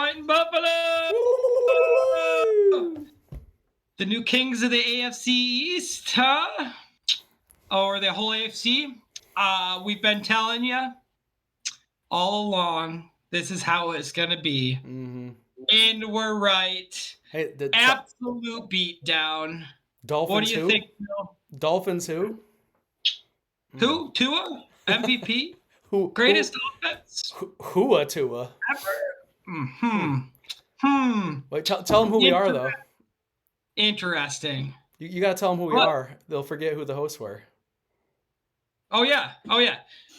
fighting Buffalo! The new kings of the AFC East, huh? Or the whole AFC? We've been telling you all along this is how it's going to be. Mm-hmm. And we're right. Hey, the absolute beatdown. Dolphins. What do you think, Phil? Dolphins who? Who? Tua? MVP? Who? Greatest offense? Tua? Ever? Wait, tell them who we are, though. Interesting. You got to tell them who we are. They'll forget who the hosts were. Oh, yeah.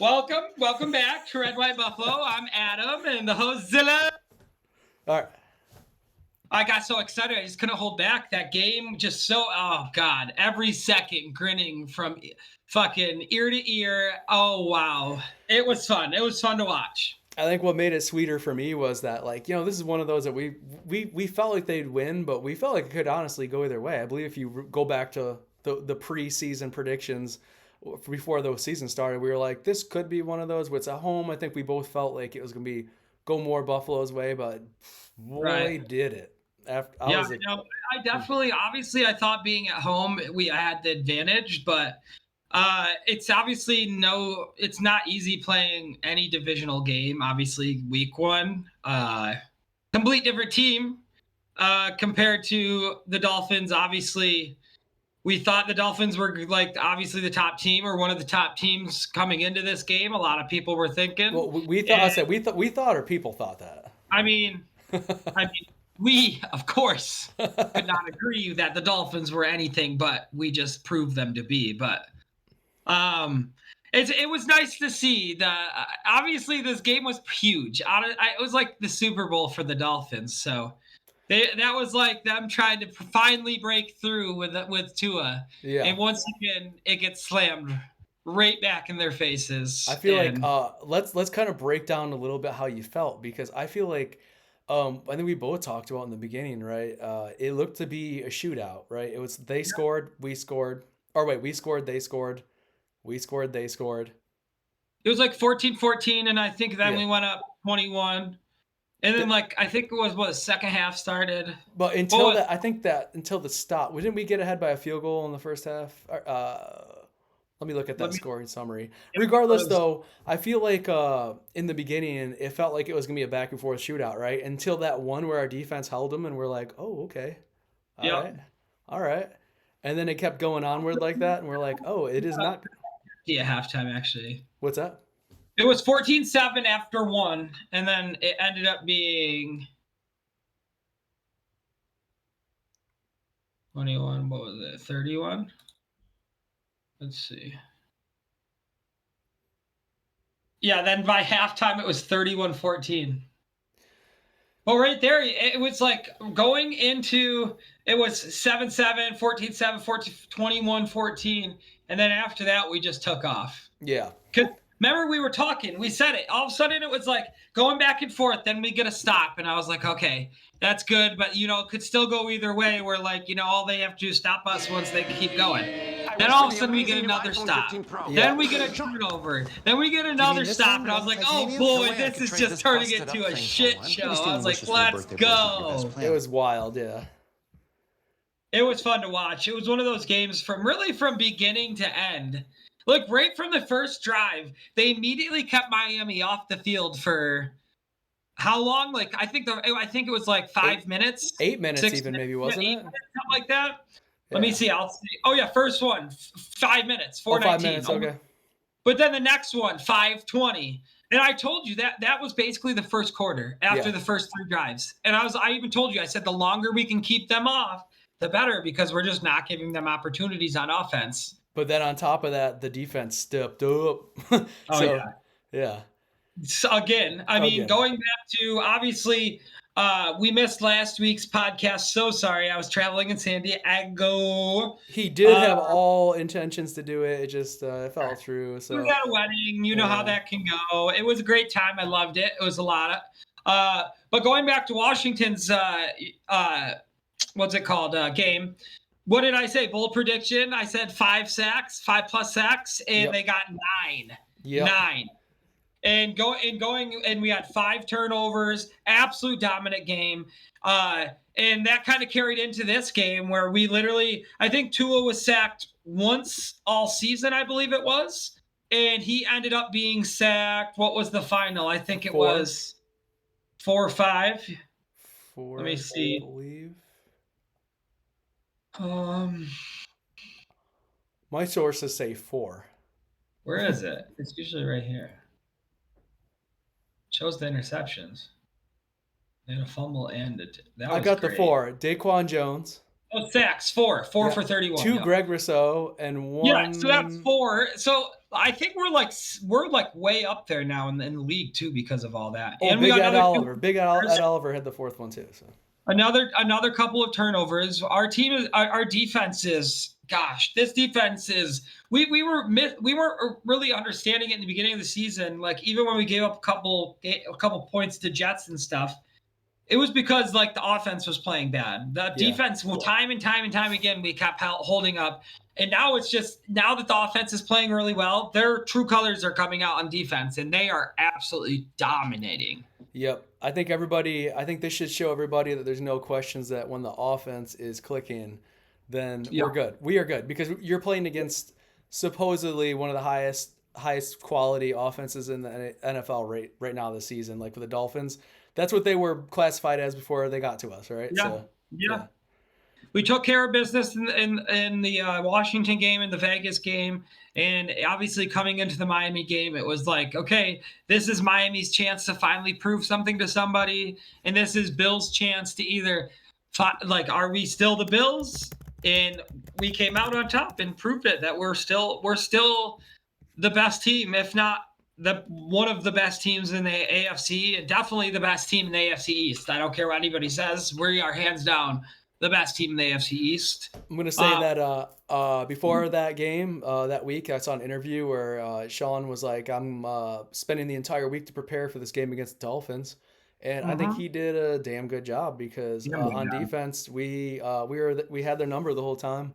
Welcome back to Red White Buffalo. I'm Adam, and the host Zilla. All right. I got so excited. I just couldn't hold back. That game just oh, God. Every second grinning from fucking ear to ear. Oh, wow. It was fun. It was fun to watch. I think what made it sweeter for me was that, this is one of those that we felt like they'd win, but we felt like it could honestly go either way. I believe if you go back to the preseason predictions before the season started, we were like, this could be one of those. It's at home. I think we both felt like it was going to go more Buffalo's way, but boy, did it. I definitely, obviously, I thought being at home, we had the advantage, but it's obviously it's not easy playing any divisional game. Obviously, week one, complete different team compared to the Dolphins. Obviously, we thought the Dolphins were obviously the top team or one of the top teams coming into this game. A lot of people were thinking. Well, we thought, or people thought that. I mean, we, of course, could not agree that the Dolphins were anything, but we just proved them to be. But it was nice to see obviously this game was huge. It was like the Super Bowl for the Dolphins. So that was like them trying to finally break through with Tua. Yeah. And once again, it gets slammed right back in their faces. I feel let's kind of break down a little bit how you felt, because I feel like I think we both talked about in the beginning, right? It looked to be a shootout, right? It was they scored, we scored. Or wait, we scored, they scored. We scored, they scored. It was like 14-14, and I think then we went up 21. And then I think it was second half started. But until the stop, didn't we get ahead by a field goal in the first half? Let me look at that scoring summary. Regardless, though, I feel like in the beginning, it felt like it was going to be a back and forth shootout, right? Until that one where our defense held them and we're like, oh, okay. All right. And then it kept going onward like that. And we're like, oh, it is not. Yeah, halftime, actually. What's that? It was 14-7 after one. And then it ended up being 21. What was it? 31? Let's see. Yeah, then by halftime, it was 31-14. Well, right there, it was like going into, it was 7-7, 14-7, 21-14. And then after that, we just took off. Yeah. Because remember, we were talking. We said it. All of a sudden, it was like going back and forth. Then we get a stop. And I was like, okay, that's good. But, it could still go either way. We're like, all they have to do is stop us once they keep going. Then all of a sudden, we get another stop. Then we get a turnover. Then we get another stop. And I was like, oh, boy, this is just turning into a shit show. I was like, let's go. It was wild, yeah. It was fun to watch. It was one of those games from beginning to end. Look, right from the first drive, they immediately kept Miami off the field for how long? I think it was like 5 minutes. 8 minutes even, maybe, wasn't it? Something like that. Yeah. Let me see. I'll see. Oh, yeah, first one, 5 minutes, 4:19. 5 minutes, okay. But then the next one, 5:20. And I told you that was basically the first quarter after the first 3 drives. And I even told you, I said, the longer we can keep them off, the better, because we're just not giving them opportunities on offense. But then on top of that, the defense stepped up. Yeah. So again, going back to, obviously, we missed last week's podcast. So sorry. I was traveling in San Diego. He did have all intentions to do it. It just fell through. So we got a wedding. You know how that can go. It was a great time. I loved it. It was a lot of. But going back to Washington's game. What did I say? Bold prediction. I said 5 sacks, 5+ sacks, and they got 9. Yep. 9. and we had 5 turnovers, absolute dominant game. And that kind of carried into this game where we literally, I think Tua was sacked once all season, I believe it was. And he ended up being sacked. What was the final? I think it 4, was 4 or 5. Let 4, me I see. believe. Um, My sources say 4. where is it? It's usually right here. Shows the interceptions. They had a fumble and that I was got the great. 4. Daquan Jones. Oh, sacks, 4 Yeah. for 31. 2 Yep. Greg Rousseau and 1. Yeah, so that's 4. So I think we're like way up there now in the league too because of all that. Oh, And we Big got Ed another Oliver. Big Ed Oliver had the 4th one too. So another couple of turnovers. Our team is our defense is, gosh, this defense is we weren't really understanding it in the beginning of the season. Like even when we gave up a couple points to Jets and stuff, it was because like the offense was playing bad. The defense, well, time and time again, we kept holding up. And now it's just now that the offense is playing really well, their true colors are coming out on defense, and they are absolutely dominating. Yep. I think this should show everybody that there's no questions that when the offense is clicking, then we're good. We are good because you're playing against supposedly one of the highest quality offenses in the NFL right now this season, like with the Dolphins. That's what they were classified as before they got to us, right? Yeah. So, yeah. We took care of business in the Washington game and the Vegas game. And obviously coming into the Miami game, it was like, okay, this is Miami's chance to finally prove something to somebody. And this is Bill's chance to either, are we still the Bills? And we came out on top and proved it that we're still the best team, if not one of the best teams in the AFC, and definitely the best team in the AFC East. I don't care what anybody says. We are hands down the best team in the AFC East. I'm going to say that before that game, that week, I saw an interview where Sean was like, I'm spending the entire week to prepare for this game against the Dolphins. And I think he did a damn good job because on defense, we had their number the whole time.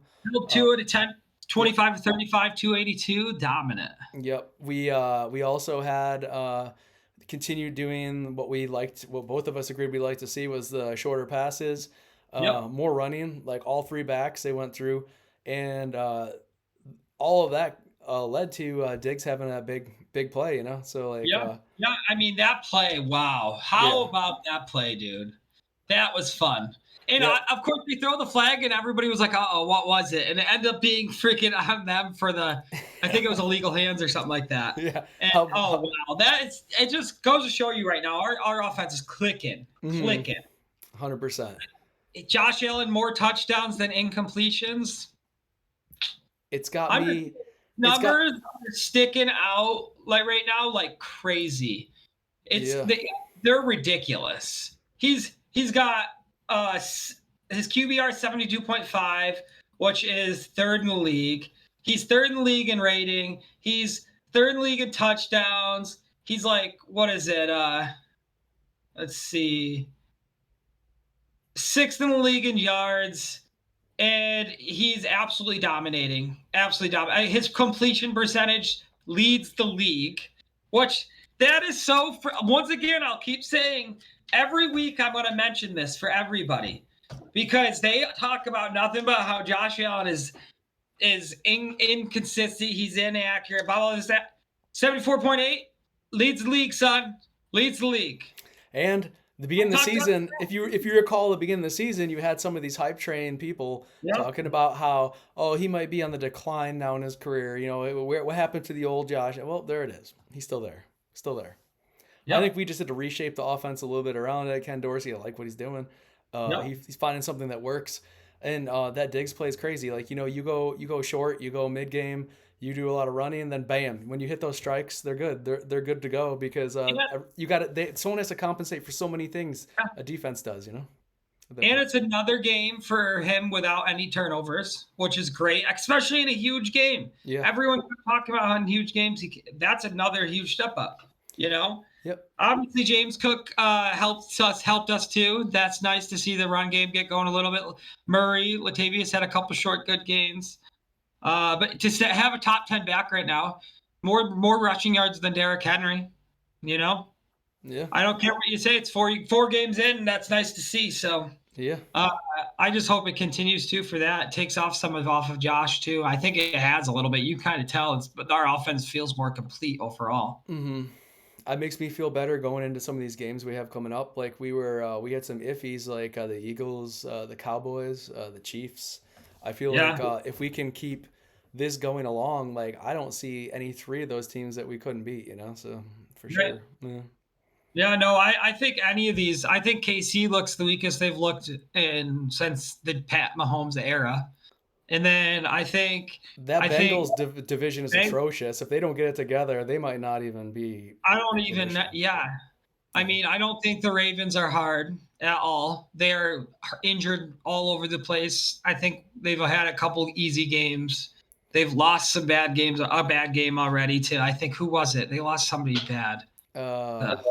2 to 10, 25 to 35, 282, dominant. Yep. We also had continued doing what both of us agreed we liked to see was the shorter passes. More running, like all 3 backs they went through, and all of that led to Diggs having that big play, you know. So like, I mean that play, wow! How about that play, dude? That was fun. And of course, we throw the flag, and everybody was like, "Uh-oh, what was it?" And it ended up being freaking on them for I think it was illegal hands or something like that. Yeah. And, wow, it just goes to show you right now, our offense is clicking. 100%. Josh Allen more touchdowns than incompletions. It's got me. Numbers are sticking out like right now like crazy. They're ridiculous. He's got his QBR 72.5, which is 3rd in the league. He's 3rd in the league in rating. He's 3rd in the league in touchdowns. He's like, what is it? Let's see. 6th in the league in yards, and he's absolutely dominating. His completion percentage leads the league, which that is so. Once again, I'll keep saying every week I'm going to mention this for everybody because they talk about nothing but how Josh Allen is inconsistent. He's inaccurate. Blah blah. Is that 74.8 leads the league, son? Leads the league. And the beginning of the season, if you recall the beginning of the season, you had some of these hype train people talking about how, he might be on the decline now in his career. You know, what happened to the old Josh? Well, there it is. He's still there. Yep. I think we just had to reshape the offense a little bit around it. Ken Dorsey, I like what he's doing. He's finding something that works. And that Diggs play is crazy. Like, you know, you go short, you go mid game, you do a lot of running, and then bam, when you hit those strikes, they're good. They're good to go because you got it. Someone has to compensate for so many things a defense does, you know. And it's another game for him without any turnovers, which is great, especially in a huge game. Yeah, everyone talking about how in huge games, that's another huge step up. You know. Yep. Obviously, James Cook helped us too. That's nice to see the run game get going a little bit. Murray, Latavius had a couple short good games. But to have a top 10 back right now, more rushing yards than Derrick Henry. You know, Yeah. I don't care what you say. It's four games in, and that's nice to see. So Yeah. I just hope it continues to for that. It takes off off of Josh too. I think it has a little bit. You kind of tell but our offense feels more complete overall. Mm-hmm. It makes me feel better going into some of these games we have coming up. Like we had some iffies like the Eagles, the Cowboys, the Chiefs. I feel Yeah. like if we can keep this going along, like I don't see any three of those teams that we couldn't beat. So for Right. sure. Yeah. Yeah, no, I think any of these. I think KC looks the weakest they've looked in since the Pat Mahomes era, and then That I think Bengals division is Beng- atrocious. If they don't get it together, they might not even be I in don't the even. division. Yeah, I Yeah. mean, I don't think the Ravens are hard at all. They're injured all over the place. I think they've had a couple easy games. They've lost some bad games. A bad game already to I think who was it? They lost somebody bad. Uh, Uh,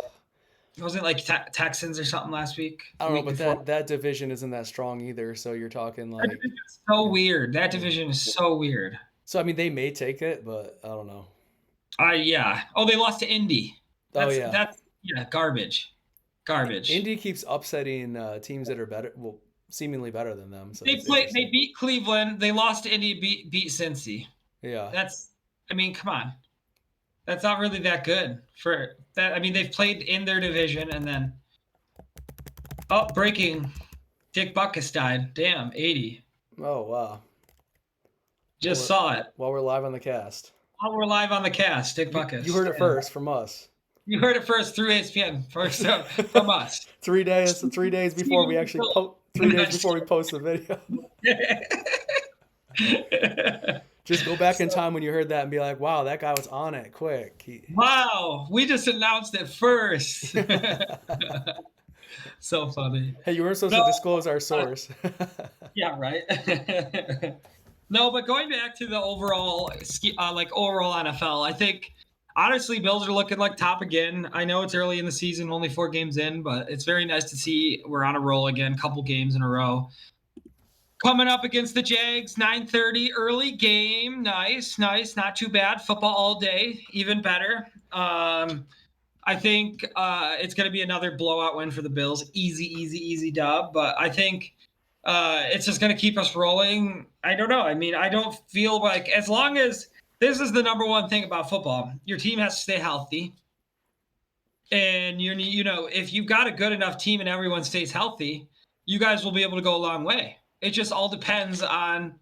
wasn't it like Texans or something last week? I The don't know, week but before. that division isn't that strong either. So you're talking That like, division is so yeah. weird. That Yeah. division is so weird. So I mean, they may take it, but I don't know. Yeah. Oh, they lost to Indy. Oh yeah, That's yeah, garbage. Garbage. Indy keeps upsetting teams that are better, well, seemingly better than them. So it's They interesting. beat Cleveland. They lost to Indy. Beat Cincy. Yeah. That's I mean, come on. That's not really that good for that. I mean, they've played in their division and then breaking. Dick Buckus died. Damn, 80. Oh wow. Well, Just saw it. while we're live on the cast, While we're live on the cast, Dick you Buckus. heard it Yeah. first from us. You heard it first through ESPN, first from us. 3 days before we actually 3 days before we post the video. Just go back in time when you heard that and be like, wow, that guy was on it quick. Wow, we just announced it first. So funny. Hey, you weren't supposed to disclose our source. Yeah, right. No, but going back to the overall, overall NFL, I think honestly, Bills are looking like top again. I know it's early in the season, only 4 games in, but it's very nice to see we're on a roll again, couple games in a row. Coming up against the Jags, 9:30 early game. Nice, not too bad. Football all day, even better. I think it's going to be another blowout win for the Bills. Easy dub. But I think it's just going to keep us rolling. I don't know. I mean, I don't feel like as long as this is the number one thing about football, your team has to stay healthy. And if you've got a good enough team and everyone stays healthy, you guys will be able to go a long way. It just all depends on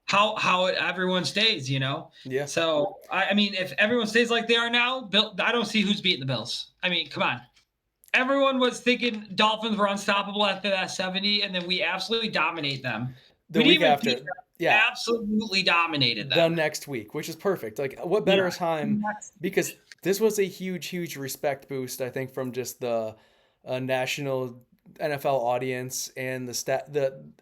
how everyone stays, Yeah. So I mean, if everyone stays like they are now, I don't see who's beating the Bills. I mean, come on. Everyone was thinking Dolphins were unstoppable after that 70, and then we absolutely dominate them. The week after, yeah, absolutely dominated the them. next week, which is perfect. Like, what better time? Because this was a huge respect boost, I think, from just the national NFL audience and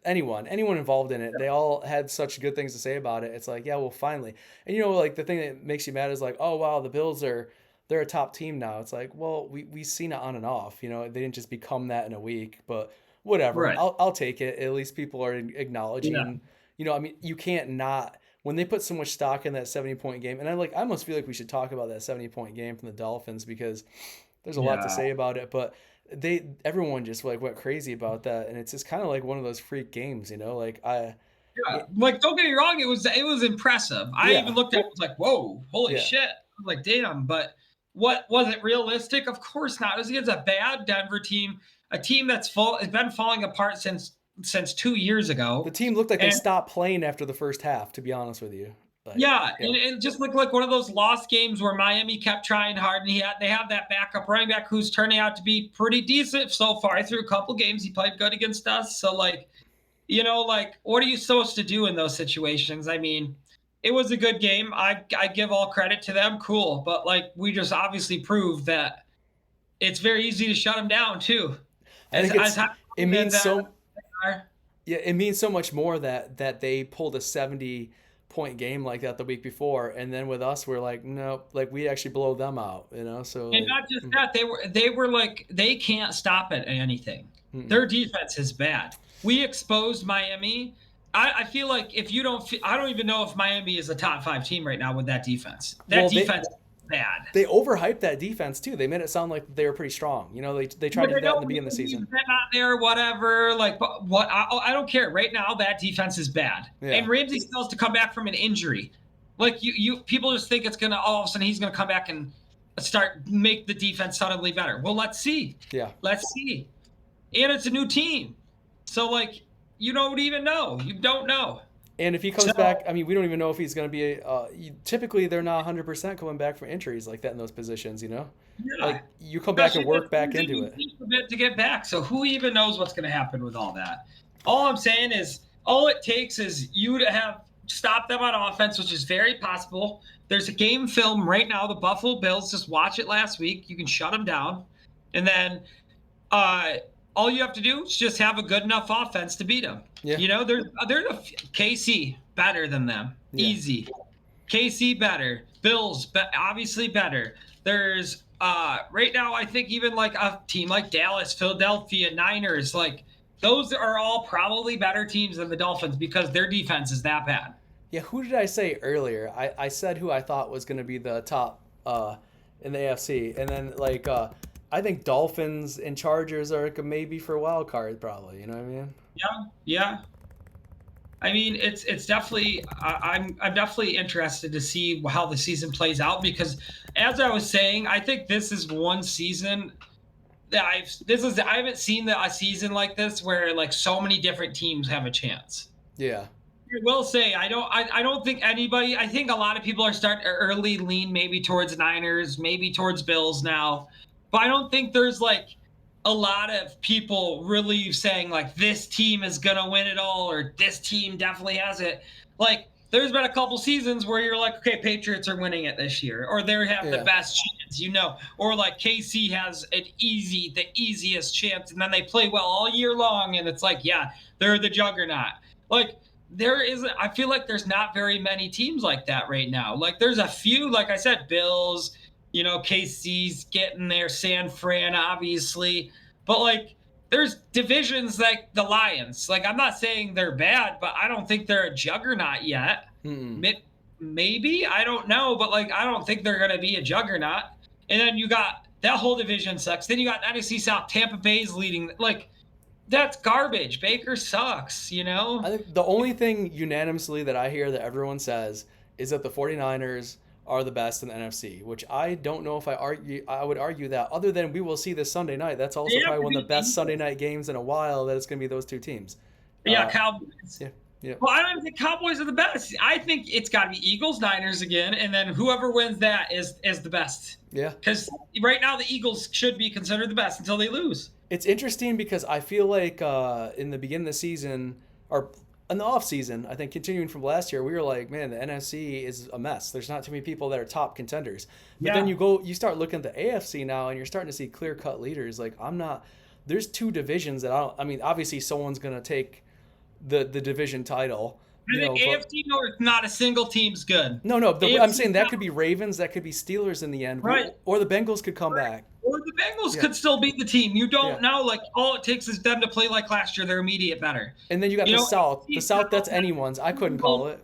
anyone involved in it. They all had such good things to say about it. It's like, yeah, well, finally. And like the thing that makes you mad is like, oh wow, the Bills they're a top team now. It's like, well, we've seen it on and off. They didn't just become that in a week, but whatever. Right. I'll take it. At least people are acknowledging. Yeah. I mean, you can't not when they put so much stock in that 70-point game. And I almost feel like we should talk about that 70-point game from the Dolphins because there's a lot to say about it, but everyone just went crazy about that, and it's just kind of like one of those freak games, like don't get me wrong, it was impressive. I even looked at it, was like, whoa, holy shit. I was like, damn, but what was it realistic? Of course not. It was against a bad Denver team, a team that's been falling apart since 2 years ago. The team looked like they stopped playing after the first half, to be honest with you. And it just looked like one of those lost games where Miami kept trying hard, and they have that backup running back who's turning out to be pretty decent so far. Through a couple games, he played good against us. So, what are you supposed to do in those situations? I mean, it was a good game. I give all credit to them. Cool. But, we just obviously proved that it's very easy to shut them down, too. It means so much more that they pulled a 70-point game like that the week before, and then with us we're like, no, we actually blow them out, so. And not just that, they were like, they can't stop at anything. Mm-mm. Their defense is bad. We exposed Miami. I feel like if you don't, I don't even know if Miami is a top 5 team right now with that defense. bad. They overhyped that defense too. They made it sound like they were pretty strong. They tried to do that in the beginning of the season. They're not there, whatever. Like, what? I don't care. Right now, that defense is bad, and Ramsey still has to come back from an injury. Like you people just think it's gonna all of a sudden he's gonna come back and make the defense suddenly better. Well, let's see. Yeah, let's see. And it's a new team, so like you don't even know. You don't know. And if he comes back, I mean, we don't even know if he's going to be. Typically, they're not 100% coming back from injuries like that in those positions. Yeah. Like you come back and work back into it. A bit to get back, so who even knows what's going to happen with all that? All I'm saying is, all it takes is you to have stopped them on offense, which is very possible. There's a game film right now. The Buffalo Bills, just watch it last week. You can shut them down, and then all you have to do is just have a good enough offense to beat them. Yeah. They're KC better than them. Yeah. Easy. KC better. Bills obviously better. There's right now I think even like a team like Dallas, Philadelphia, Niners, like those are all probably better teams than the Dolphins because their defense is that bad. Yeah, who did I say earlier? I said who I thought was going to be the top in the AFC, and then like I think Dolphins and Chargers are maybe for wild card, probably. You know what I mean? Yeah. I mean, it's definitely. I'm definitely interested to see how the season plays out because, as I was saying, I think this is one season that I haven't seen a season like this where like so many different teams have a chance. Yeah. I will say I don't think anybody. I think a lot of people are starting to early lean maybe towards Niners, maybe towards Bills now. But I don't think there's like a lot of people really saying like this team is going to win it all or this team definitely has it. Like there's been a couple seasons where you're like, okay, Patriots are winning it this year or they have the best chance, or like KC has the easiest chance. And then they play well all year long. And it's like, yeah, they're the juggernaut. Like I feel like there's not very many teams like that right now. Like there's a few, like I said, Bills, KC's getting there, San Fran, obviously. But, like, there's divisions like the Lions. Like, I'm not saying they're bad, but I don't think they're a juggernaut yet. Maybe. I don't know. But, like, I don't think they're going to be a juggernaut. And then you got that whole division sucks. Then you got NFC South. Tampa Bay's leading. Like, that's garbage. Baker sucks, I think the only thing unanimously that I hear that everyone says is that the 49ers – are the best in the NFC, which I don't know if I would argue that other than we will see this Sunday night. That's also probably one of the best Sunday night games in a while that it's going to be those two teams. Yeah, Cowboys. Yeah. Well, I don't even think Cowboys are the best. I think it's got to be Eagles, Niners again, and then whoever wins that is the best. Yeah. Because right now the Eagles should be considered the best until they lose. It's interesting because I feel like in the beginning of the season or in the offseason, I think continuing from last year, we were like, man, the NFC is a mess. There's not too many people that are top contenders. But then you start looking at the AFC now, and you're starting to see clear-cut leaders. Like, there's two divisions that obviously someone's going to take the division title. I think AFC North, not a single team's good. No, I'm saying that could be Ravens, that could be Steelers in the end. Right. Or the Bengals could come back. Or the Bengals could still beat the team. You don't know. Like, all it takes is them to play like last year. They're immediate better. And then you got the South. The South, that's anyone's. I couldn't call it.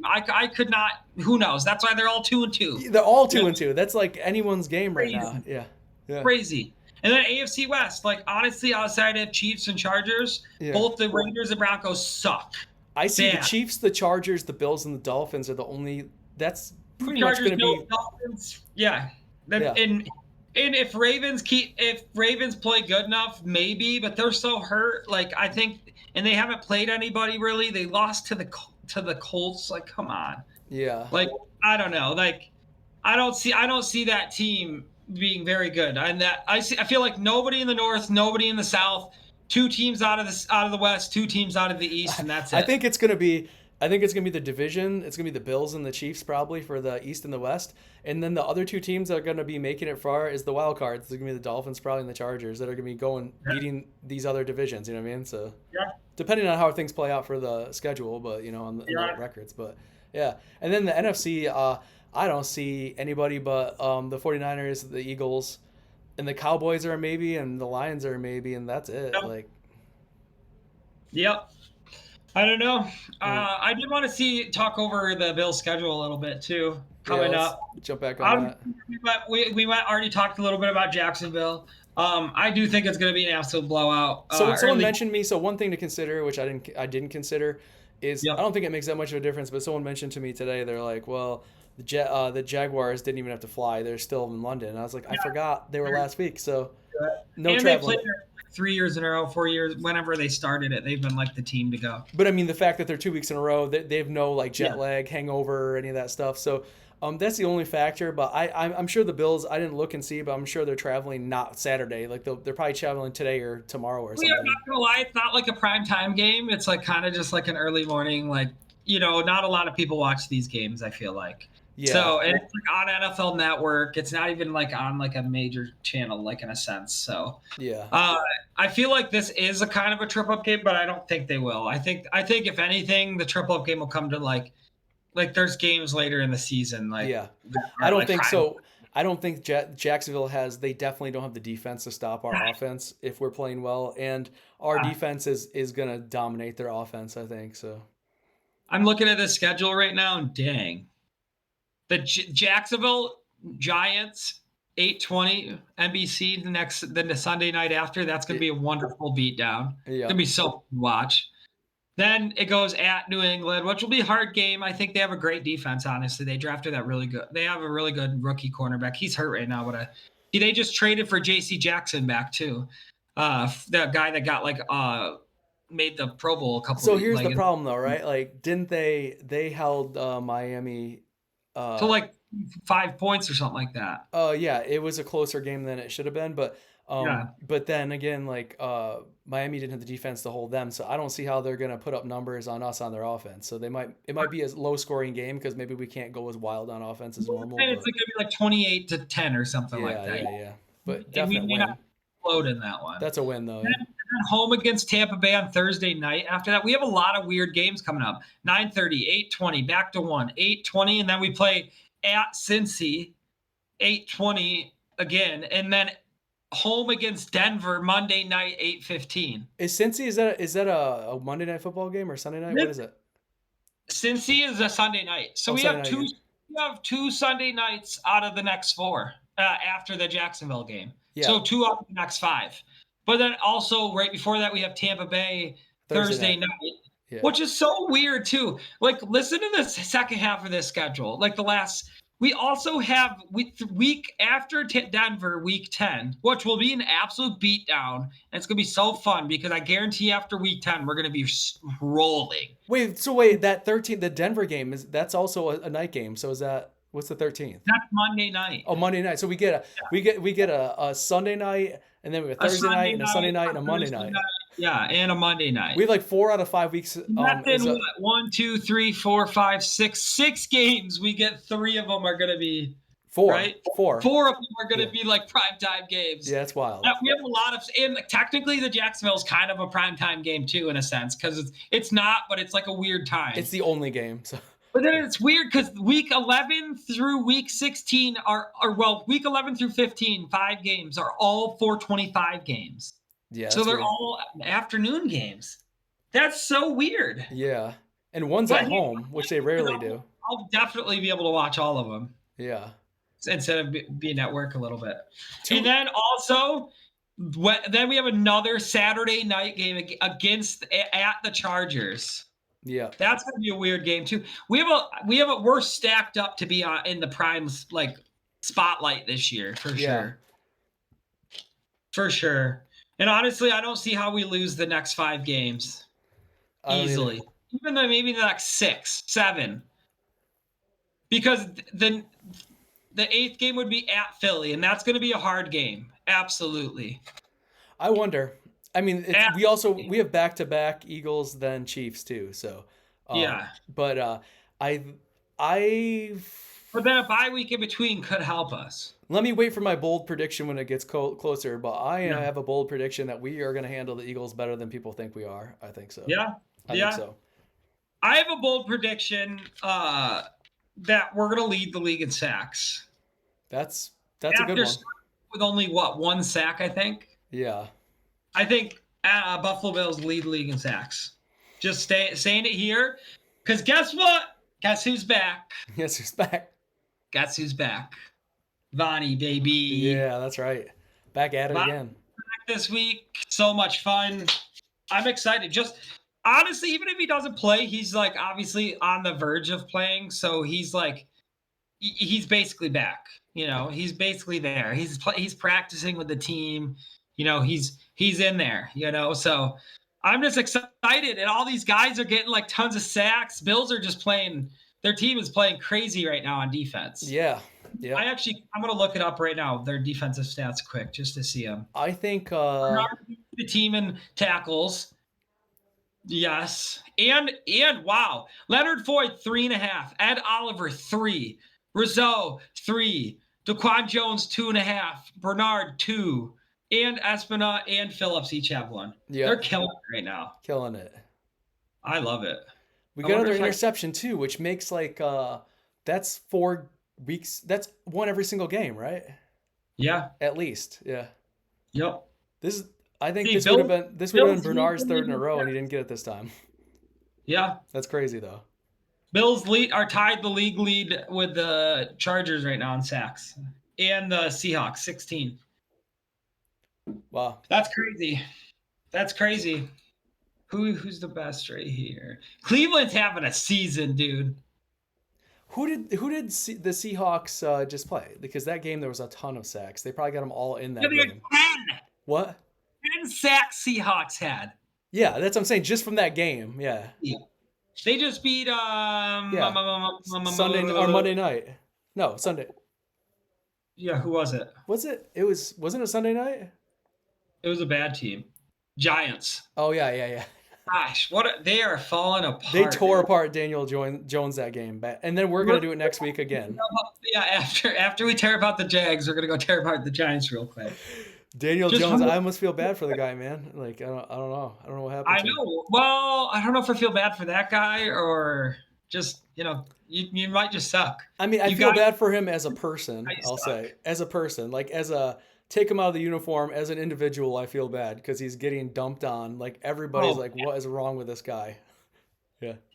I could not. Who knows? That's why they're all 2-2. They're all 2-2. That's like anyone's game right now. Yeah. Crazy. And then AFC West. Like, honestly, outside of Chiefs and Chargers, both the Raiders and Broncos suck. I see the Chiefs, the Chargers, the Bills, and the Dolphins are the only. That's pretty much going to be. Dolphins, And if Ravens play good enough, maybe, but they're so hurt. Like I think, and they haven't played anybody really. They lost to the Colts. Like, come on. Yeah. Like I don't know. Like I don't see that team being very good. And that I feel like nobody in the North, nobody in the South. Two teams out of the West, two teams out of the East, and that's it. I think it's gonna be the division. It's gonna be the Bills and the Chiefs probably for the East and the West, and then the other two teams that are gonna be making it far is the wild cards. It's gonna be the Dolphins probably and the Chargers that are gonna be beating these other divisions. You know what I mean? So depending on how things play out for the schedule, but on the records, but and then the NFC, I don't see anybody but the 49ers, the Eagles. And the Cowboys are a maybe, and the Lions are a maybe, and that's it. Yep. I don't know. I did want to talk over the Bills' schedule a little bit too. coming let's up. jump back on that. We already talked a little bit about Jacksonville. I do think it's going to be an absolute blowout. So someone mentioned me. So one thing to consider, which I didn't consider, is Yep. I don't think it makes that much of a difference. But someone mentioned to me today, they're like, well, the Jaguars didn't even have to fly; they're still in London. And I was like, I forgot they were last week, so no and traveling. they played like 3 years in a row, 4 years, whenever they started it. They've been like the team to go. But I mean, the fact that they're 2 weeks in a row, they have no like jet lag, hangover, or any of that stuff. So that's the only factor. But I'm sure the Bills. I didn't look and see, but I'm sure they're traveling not Saturday. Like they're probably traveling today or tomorrow or something. I'm not gonna lie, it's not like a prime time game. It's like kind of just like an early morning. Like not a lot of people watch these games. I feel like. Yeah. So and it's like on NFL Network. It's not even like on like a major channel, like in a sense. So yeah. I feel like this is a kind of a trip up game, but I don't think they will. I think if anything, the trip up game will come to like there's games later in the season. Like yeah, I don't like think so. I don't think Jacksonville has. They definitely don't have the defense to stop our offense if we're playing well, and our defense is gonna dominate their offense. I think so. I'm looking at the schedule right now, and dang, the Jacksonville Giants 8:20 NBC the Sunday night after. That's gonna be a wonderful beatdown. Yeah. It's gonna be so fun to watch. Then it goes at New England, which will be a hard game. I think they have a great defense, honestly. They drafted that really good. They have a really good rookie cornerback. He's hurt right now, but they just traded for J.C. Jackson back too. The guy that got made the Pro Bowl a couple. So here's the problem, though, right? Like, didn't they held Miami to like 5 points or something like that? Yeah, it was a closer game than it should have been, but but then again, like Miami didn't have the defense to hold them, so I don't see how they're gonna put up numbers on us on their offense. So it might be a low scoring game because maybe we can't go as wild on offense as normal. It's gonna be like 28-10 or something like that. Yeah. But definitely win. Explode in that one. That's a win though. And home against Tampa Bay on Thursday night. After that, we have a lot of weird games coming up. 9:30, 8:20, back to 1, 8:20, and then we play at Cincy, 8:20 again, and then home against Denver Monday night, 8:15. Is Cincy is that a Monday night football game or Sunday night? What is it? Cincy is a Sunday night. So we have two Sunday nights out of the next 4 after the Jacksonville game. Yeah. So 2 out of the next 5. But then also right before that we have Tampa Bay Thursday night. Yeah. Which is so weird too. Like listen to the second half of this schedule. Like we also have week after Denver, week 10, which will be an absolute beatdown. And it's going to be so fun because I guarantee after week 10, we're going to be rolling. Wait, that 13th, the Denver game, that's also a night game. So what's the 13th? That's Monday night. Oh, Monday night. So we get a Sunday night, and then we have a Thursday night, and a Sunday night, and a Monday night. Yeah, and a Monday night. We have like 4 out of 5 weeks. That's in 1, 2, 3, 4, 5, 6 games. We get 3 of them are going to be 4. Right? 4 of them are going to be like primetime games. Yeah, it's wild. We have a lot of, and technically the Jacksonville's kind of a primetime game too, in a sense, because it's not, but it's like a weird time. It's the only game. So. But then it's weird because week 11 through week 16 week 11 through 15, 5 games are all 4:25 games. Yeah. So they're all afternoon games. That's so weird. Yeah. And one's at home, which they rarely do. I'll definitely be able to watch all of them. Yeah. Instead of being at work a little bit. And then also, then we have another Saturday night game at the Chargers. Yeah. That's going to be a weird game too. We're stacked up to be in the prime like spotlight this year for sure. For sure. And honestly, I don't see how we lose the next 5 games easily. Even though maybe the next 6, 7. Because the 8th game would be at Philly, and that's going to be a hard game. Absolutely. I wonder. I mean, we have back-to-back Eagles then Chiefs too. So yeah. But But then a bye week in between could help us. Let me wait for my bold prediction when it gets closer. But I have a bold prediction that we are going to handle the Eagles better than people think we are. I think so. Yeah. I think so. I have a bold prediction that we're going to lead the league in sacks. That's a good one. With only 1 sack, I think. Yeah. I think Buffalo Bills lead the league in sacks. Just saying it here, because guess what? Guess who's back? Guess who's back? guess who's back? Vonnie, baby. Yeah, that's right. Back at it Vonnie again. back this week. So much fun. I'm excited. Just honestly, even if he doesn't play, he's like obviously on the verge of playing. So he's like, he's basically back. He's basically there. He's practicing with the team. He's in there. So I'm just excited, and all these guys are getting like tons of sacks. Bills are just playing. Their team is playing crazy right now on defense. Yeah. Yeah. I'm gonna look it up right now. Their defensive stats quick just to see them. I think The team in tackles. Yes. And wow. Leonard Floyd, 3.5. Ed Oliver, 3. Rizzo, 3. Daquan Jones, 2.5. Bernard, 2. And Espina and Phillips each have 1. Yeah. They're killing it right now. Killing it. I love it. We got another interception too, which makes like that's 4 weeks. That's 1 every single game, right? Yeah. At least. Yeah. Yep. I think this would have been Bernard's 3rd in a row, and he didn't get it this time. Yeah. That's crazy though. Bills are tied the league lead with the Chargers right now in sacks. And the Seahawks, 16. Wow. That's crazy. Who's the best right here? Cleveland's having a season, dude. Who did the Seahawks just play? Because that game there was a ton of sacks. They probably got them all in that game. 10. What? 10 sacks Seahawks had. Yeah, that's what I'm saying. Just from that game, yeah. They just beat Sunday or Monday night. No, Sunday. Yeah, who was it? Wasn't it a Sunday night? It was a bad team. Giants. Oh yeah. Gosh, they are falling apart. They tore apart Daniel Jones that game, and then we're gonna do it next week again. Yeah, after we tear apart the Jags, we're gonna go tear apart the Giants real quick. Daniel Jones, I almost feel bad for the guy, man. Like I don't know what happened. I know. Well, I don't know if I feel bad for that guy or just you might just suck. I mean, I feel bad for him as a person. I'll say as a person, like take him out of the uniform as an individual. I feel bad because he's getting dumped on. Like everybody's what is wrong with this guy?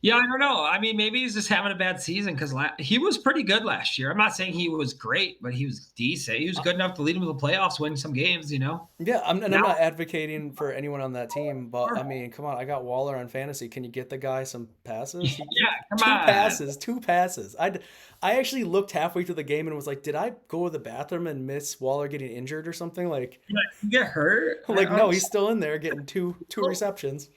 Yeah, I don't know. I mean, maybe he's just having a bad season because he was pretty good last year. I'm not saying he was great, but he was decent. He was good enough to lead them to the playoffs, win some games, Yeah, I'm not advocating for anyone on that team, but I mean, come on, I got Waller on fantasy. Can you get the guy some passes? Yeah, come on. Two passes. I actually looked halfway through the game and was like, did I go to the bathroom and miss Waller getting injured or something? Like, you get hurt? Like, no, he's still in there getting two receptions.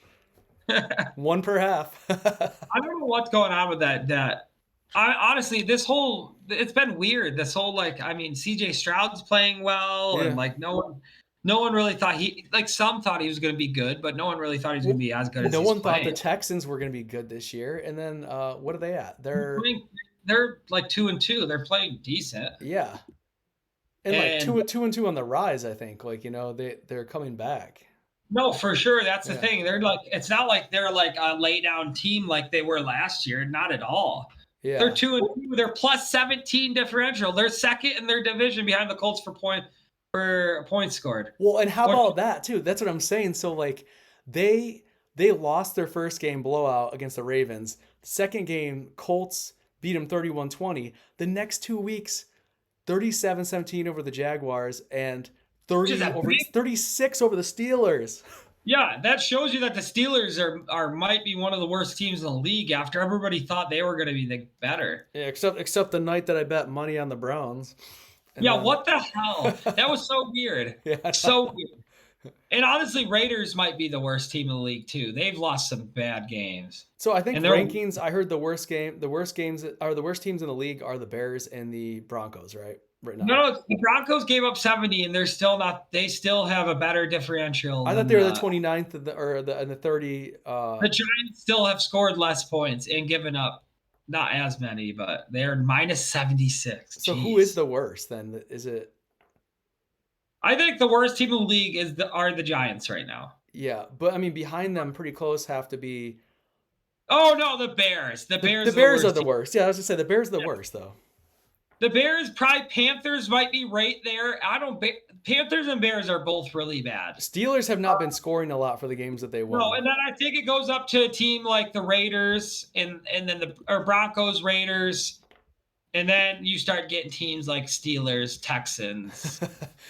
1 per half. I don't know what's going on with that. Honestly, it's been weird. This whole CJ Stroud's playing well, and no one really thought some thought he was going to be good, but no one really thought he was going to be as good as no one playing. Thought the Texans were going to be good this year, and then what are they at? They're like 2-2. They're playing decent. Yeah, and 2-2 on the rise. I think they're coming back. No, for sure. That's the thing. They're it's not like they're like a lay down team like they were last year. Not at all. Yeah. They're 2-2. They're plus 17 differential. They're second in their division behind the Colts for points scored. Well, and how about that too? That's what I'm saying. So they lost their first game blowout against the Ravens. The second game, Colts beat them 31-20. The next 2 weeks, 37-17 over the Jaguars and 36 over the Steelers. Yeah, that shows you that the Steelers might be one of the worst teams in the league after everybody thought they were going to be better. Yeah, except the night that I bet money on the Browns. What the hell? That was so weird. Yeah, so weird. And honestly, Raiders might be the worst team in the league too. They've lost some bad games. So I think rankings, I heard the worst teams in the league are the Bears and the Broncos, right? Right now. No, the Broncos gave up 70, and they're still not. They still have a better differential. I thought they were the 29th and the 30. The Giants still have scored less points and given up not as many, but they're minus 76. So who is the worst then? Is it? I think the worst team in the league are the Giants right now. Yeah, but I mean behind them, pretty close have to be. Oh no, the Bears. The Bears are the worst. Yeah, I was gonna say the Bears are the worst though. The Bears, probably Panthers might be right there. Panthers and Bears are both really bad. Steelers have not been scoring a lot for the games that they won. No, and then I think it goes up to a team like the Raiders and then the Broncos, Raiders, And then you start getting teams like Steelers, Texans,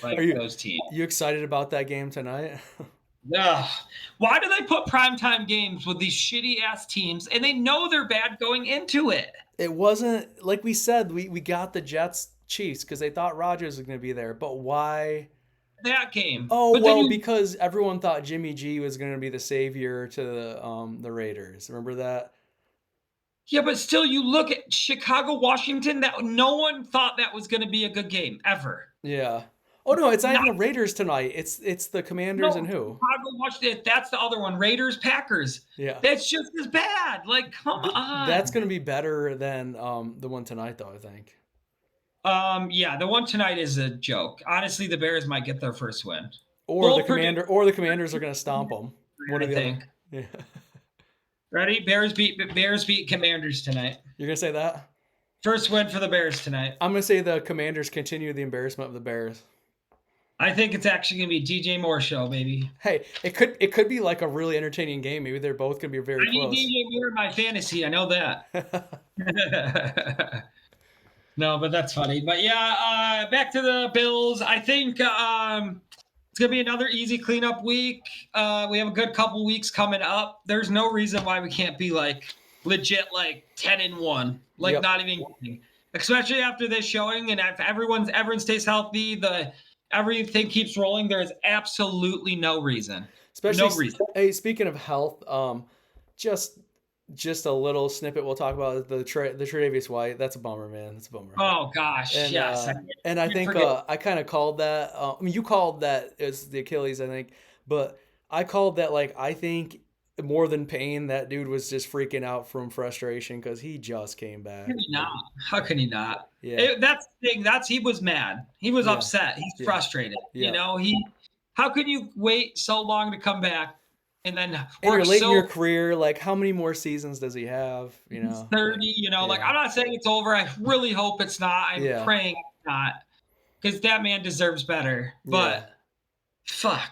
like Are you those teams. you excited about that game tonight? Ugh. Why do they put primetime games with these shitty ass teams and they know they're bad going into it? It wasn't like we said. We got the Jets Chiefs because they thought Rodgers was going to be there. But why? That game. Oh But then well, you because everyone thought Jimmy G was going to be the savior to the Raiders. Remember that? Yeah, but still you look at Chicago, Washington, that no one thought that was going to be a good game ever. Yeah. Oh no, it's not even Not the Raiders tonight. It's the Commanders no and who? Chicago, Washington. That's the other one. Raiders, Packers. Yeah. That's just as bad. Like, come That's on. going to be better than the one tonight, though. I think. Yeah, the one tonight is a joke. Honestly, the Bears might get their first win. Or the Bold prediction, the Commanders are going to stomp them. One or I the other. think. Yeah. Ready? Bears beat Commanders tonight. You're going to say that? First win for the Bears tonight. I'm going to say the Commanders continue the embarrassment of the Bears. I think it's actually gonna be DJ Moore show, baby. Hey, it could be like a really entertaining game. Maybe they're both going to be very I need close. DJ Moore in my fantasy. I know that. No, but that's funny. But yeah, back to the Bills. I think it's gonna be another easy cleanup week. We have a good couple weeks coming up. There's no reason why we can't be like legit like 10-1. Like Yep. not even kidding. Especially after this showing, and if everyone stays healthy, everything keeps rolling. There is absolutely no reason. Especially, No reason. hey, speaking of health, just a little snippet we'll talk about the Tre'Davious White. That's a bummer, man. That's a bummer. Oh gosh, And yes. and I think forget. I kind of called that. I mean, you called that as the Achilles, I think, but I called that like I think more than pain. That dude was just freaking out from frustration because he just came back. How can he not? How can he not? Yeah, That's the thing. He was mad. He was Yeah. upset. He's Yeah. frustrated. Yeah. You know, how can you wait so long to come back and then and you're work late in your so career. Like, how many more seasons does he have? You he's know, 30, you know, like Yeah. I'm not saying it's over. I really hope it's not. I'm Yeah. praying it's not. Because that man deserves better. But fuck.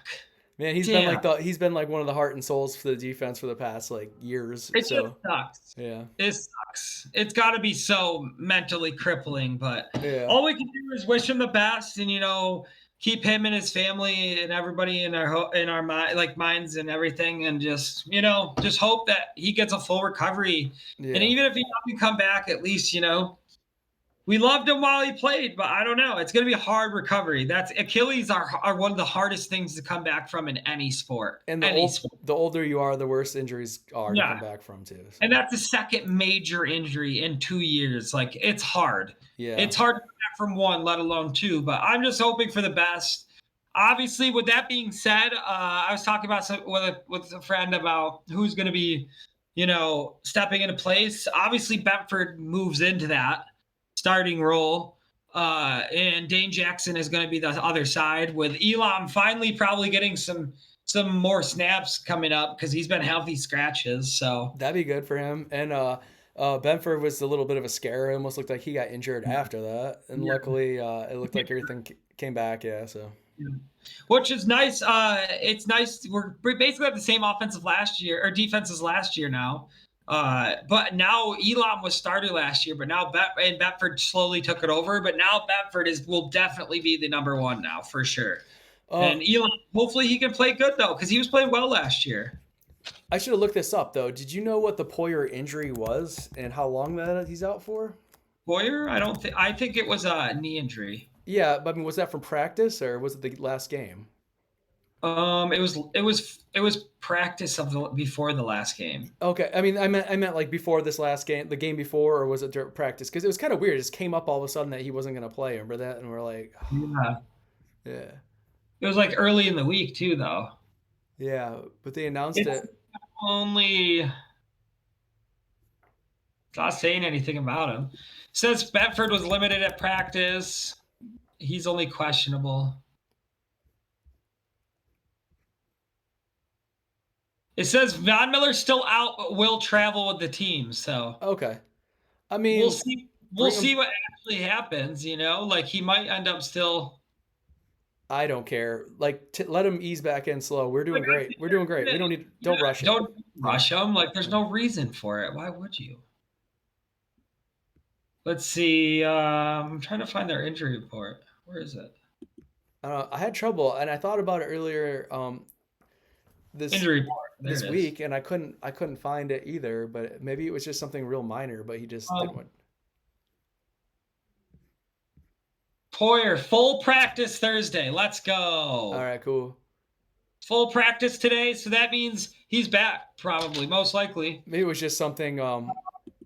Man, he's been like one of the heart and souls for the defense for the past like years. It So just sucks. yeah, It sucks. It's got to be so mentally crippling, but yeah. all we can do is wish him the best, and keep him and his family and everybody in our minds and everything, and just hope that he gets a full recovery. Yeah. And even if he doesn't come back, at least we loved him while he played, but I don't know. It's going to be a hard recovery. That's Achilles are one of the hardest things to come back from in any sport. And sport. the older you are, the worse injuries are to Yeah. come back from too. So. And that's the second major injury in 2 years. Like, it's hard. Yeah. It's hard to come back from one, let alone two. But I'm just hoping for the best. Obviously, with that being said, I was talking about with a friend about who's going to be, stepping into place. Obviously, Bedford moves into that starting role. And Dane Jackson is going to be the other side, with Elam finally probably getting some more snaps coming up because he's been healthy scratches. So that'd be good for him. And Benford was a little bit of a scare. It almost looked like he got injured after that, and luckily it looked like everything came back. Yeah, so. Which is nice. It's nice. We're basically at the same defense as last year now. But now Elam was starter last year, but now Bedford slowly took it over. But now Bedford will definitely be the number one now for sure. And Elam, hopefully he can play good though, because he was playing well last year. I should have looked this up though. Did you know what the Poyer injury was and how long that he's out for? Poyer, I think it was a knee injury. Yeah, but I mean, was that from practice or was it the last game? It was practice before the last game. Okay, I mean, I meant like before this last game, the game before, or was it during practice? Because it was kind of weird. It just came up all of a sudden that he wasn't going to play. Remember that? And we're like, yeah. Yeah. It was like early in the week too, though. Yeah, but they announced it. Only not saying anything about him. Says Bedford was limited at practice. He's only questionable. It says Von Miller's still out, but will travel with the team. So okay, I mean, we'll see. We'll see what actually happens. Like he might end up still. I don't care. Like, let him ease back in slow. We're doing great. We're doing great. We don't rush him. Don't rush him. Like, there's no reason for it. Why would you? Let's see. I'm trying to find their injury report. Where is it? I had trouble, and I thought about it earlier this Injury report. There this it is. week, and I couldn't find it either. But maybe it was just something real minor. But he just didn't win. Poyer, full practice Thursday. Let's go. All right, cool. Full practice today, so that means he's back, probably, most likely. Maybe it was just something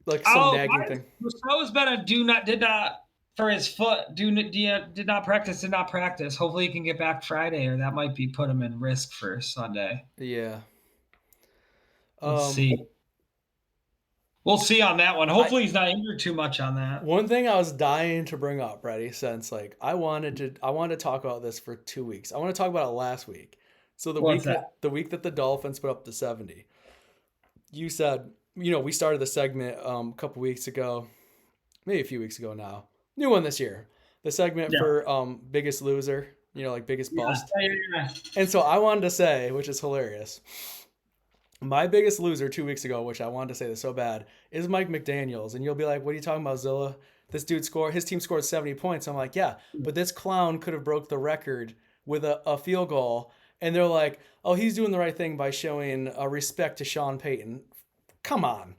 like some nagging thing. Rousseau's been a did not for his foot. Did not practice. Hopefully he can get back Friday, or that might be put him in risk for Sunday. Yeah. Let's see. We'll see on that one. Hopefully he's not injured too much on that. One thing I was dying to bring up, Reddy, since like I wanted to talk about this for 2 weeks. I want to talk about it last week. So the week that the Dolphins put up the 70, you said, we started the segment a couple weeks ago, maybe a few weeks ago now. New one this year. The segment for biggest loser, like biggest bust. Yeah. And so I wanted to say, which is hilarious, my biggest loser 2 weeks ago, which I wanted to say this so bad, is Mike McDaniels. And you'll be like, what are you talking about, Zilla? This dude his team scored 70 points. I'm like, yeah, but this clown could have broke the record with a field goal. And they're like, oh, he's doing the right thing by showing respect to Sean Payton. Come on.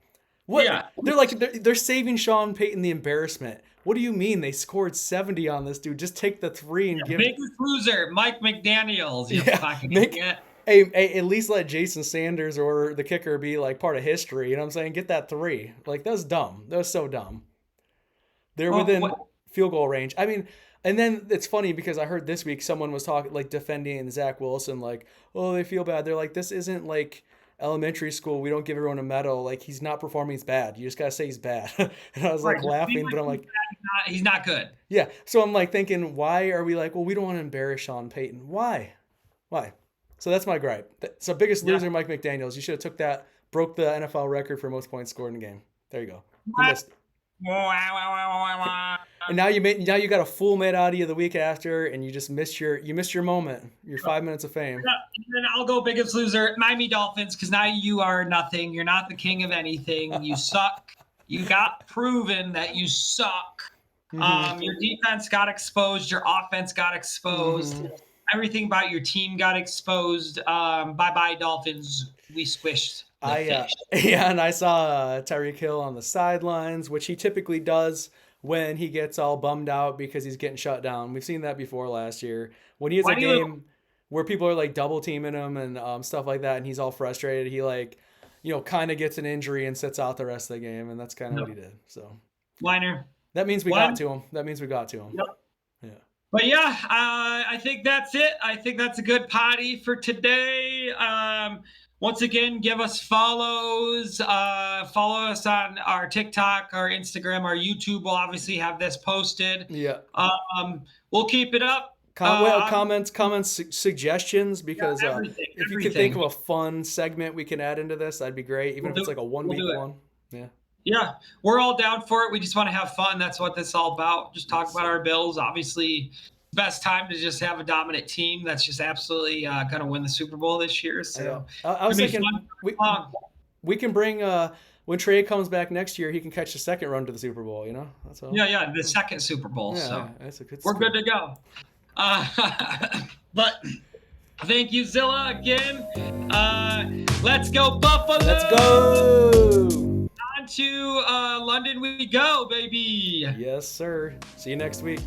What? Yeah. They're like, they're saving Sean Payton the embarrassment. What do you mean they scored 70 on this dude? Just take the 3 and give biggest loser, Mike McDaniels. At least let Jason Sanders or the kicker be like part of history. You know what I'm saying? Get that 3. Like, that was dumb. That was so dumb. They're within field goal range. I mean, and then it's funny because I heard this week someone was talking, like, defending Zach Wilson, like, oh, they feel bad. They're like, this isn't like elementary school. We don't give everyone a medal. Like, he's not performing. He's bad. You just got to say he's bad. And I was like laughing, but I'm like, he's not good. Yeah. So I'm like thinking, why are we like, well, we don't want to embarrass Sean Payton. Why? So that's my gripe. So biggest loser, Mike McDaniels. You should have took that, broke the NFL record for most points scored in a game. There you go. You missed it. And now you got a fool made out of you the week after, and you just missed your moment, your 5 minutes of fame. And then I'll go biggest loser, Miami Dolphins, because now you are nothing. You're not the king of anything. You suck. You got proven that you suck. Your defense got exposed. Your offense got exposed. Everything about your team got exposed. Bye-bye, Dolphins. We squished the fish. And I saw Tyreek Hill on the sidelines, which he typically does when he gets all bummed out because he's getting shut down. We've seen that before last year. When he has a game where people are like double teaming him and stuff like that, and he's all frustrated, he like, kind of gets an injury and sits out the rest of the game, and that's kind of what he did. So, Liner. That means we got to him. Yep. Yeah. But yeah, I think that's it. I think that's a good potty for today. Once again, give us follows. Follow us on our TikTok, our Instagram, our YouTube. We'll obviously have this posted. Yeah. We'll keep it up. Comments, suggestions, because if you can think of a fun segment we can add into this, that'd be great. Even if it's like a 1 week one. Yeah. Yeah, we're all down for it. We just want to have fun. That's what this is all about. Just talk about our Bills. Obviously, best time to just have a dominant team that's just absolutely going to win the Super Bowl this year. So I was thinking we can bring when Trey comes back next year, he can catch the second run to the Super Bowl. That's all. Yeah, the second Super Bowl. Yeah, so we're good to go. But thank you, Zilla, again. Let's go, Buffalo. Let's go. To London we go, baby. Yes, sir. See you next week.